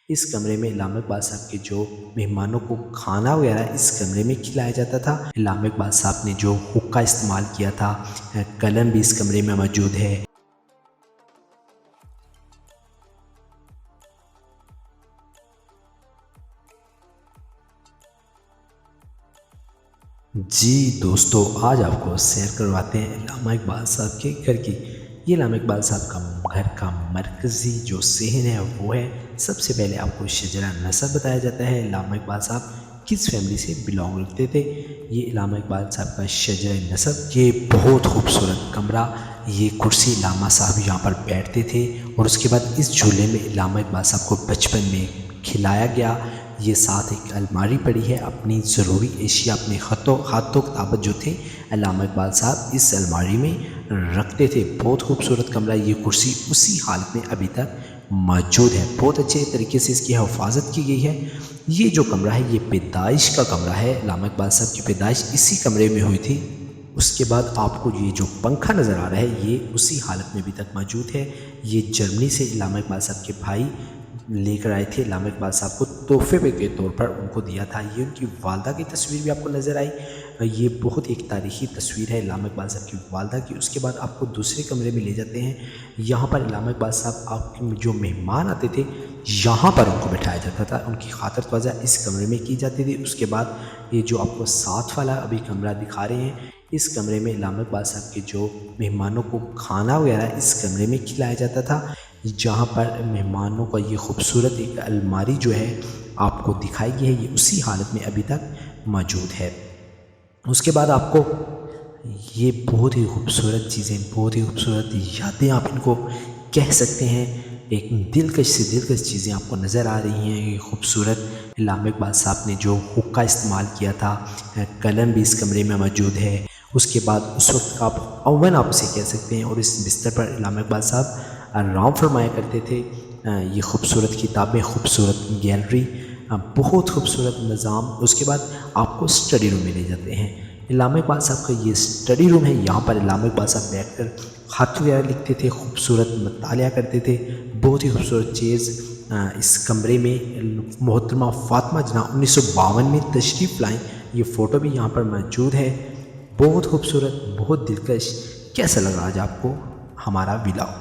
इस कमरे में इलामा इकबाल साहब के जो मेहमानों को खाना वगैरह इस कमरे में खिलाया जाता था। इलामा इकबाल साहब ने जो हुक्का इस्तेमाल किया था, कलम भी इस कमरे में मौजूद है। जी दोस्तों, आज आपको सैर करवाते हैं इलामा इकबाल साहब के घर की। ये इलामा इकबाल साहब का घर का मरकज़ी जो सहन है वो है। सबसे पहले आपको शजरा नसब बताया जाता है। इलामा इकबाल साहब किस फैमिली से बिलोंग करते थे। ये इलामा इकबाल साहब का शजरा नसब, ये बहुत खूबसूरत कमरा, ये कुर्सी इलामा साहब यहाँ पर बैठते थे। और उसके बाद इस झूले में इलामा इकबाल साहब को बचपन में खिलाया गया। ये साथ एक अलमारी पड़ी है, अपनी ज़रूरी एशिया, अपने ख़तों किताबत जो थे अल्लामा इकबाल साहब इस अलमारी में रखते थे। बहुत खूबसूरत कमरा, ये कुर्सी उसी हालत में अभी तक मौजूद है। बहुत अच्छे तरीके से इसकी हिफाजत की गई है। ये जो कमरा है ये पैदाइश का कमरा है। अल्लामा इकबाल साहब की पैदाइश इसी कमरे में हुई थी। उसके बाद आपको ये जो पंखा नज़र आ रहा है ये उसी हालत में अभी तक मौजूद है। ये जर्मनी से इलामा इकबाल साहब के भाई लेकर आए थे। इलामा इकबाल साहब को तोहफे पे के तौर पर उनको दिया था। ये उनकी वालदा की तस्वीर भी आपको नज़र आई। ये बहुत एक तारीख़ी तस्वीर है इलामा इकबाल साहब की वालदा की। उसके बाद आपको दूसरे कमरे में ले जाते हैं। यहाँ पर इलामा इकबाल साहब आपके जो मेहमान आते थे यहाँ पर उनको बैठाया जाता था, उनकी खातिरतवाज़ा इस कमरे में की जाती थी। उसके बाद ये जो आपको साथ वाला अभी कमरा दिखा रहे हैं, इस कमरे में इलामा इकबाल साहब के जो मेहमानों को खाना वगैरह इस कमरे में खिलाया जाता था। जहाँ पर मेहमानों का ये खूबसूरत एक अलमारी जो है आपको दिखाई गई है, ये उसी हालत में अभी तक मौजूद है। उसके बाद आपको ये बहुत ही खूबसूरत चीज़ें, बहुत ही खूबसूरत यादें आप इनको कह सकते हैं, एक दिलकश से दिलकश चीज़ें आपको नज़र आ रही हैं। ये खूबसूरत इलामा इकबाल साहब ने जो हुक्का इस्तेमाल किया था, कलम भी इस कमरे में मौजूद है। उसके बाद उस वक्त का आप ओवन आप इसे कह सकते हैं। और इस बिस्तर पर इलामा इकबाल साहब आराम फरमाया करते थे। ये खूबसूरत किताबें, खूबसूरत गैलरी, बहुत खूबसूरत निज़ाम। उसके बाद आपको स्टडी रूम में ले जाते हैं। इलामा इकबाल साहब का ये स्टडी रूम है। यहाँ पर इलामा इकबाल साहब बैठकर ख़त वगैरह लिखते थे, खूबसूरत मतालिया करते थे। बहुत ही खूबसूरत चीज़ इस कमरे में मोहतरमा फ़ातिमा जना 1952 में तशरीफ़ लाएँ, ये फ़ोटो भी यहाँ पर मौजूद है। बहुत खूबसूरत, बहुत दिलकश। कैसा लगा आज आपको हमारा विला?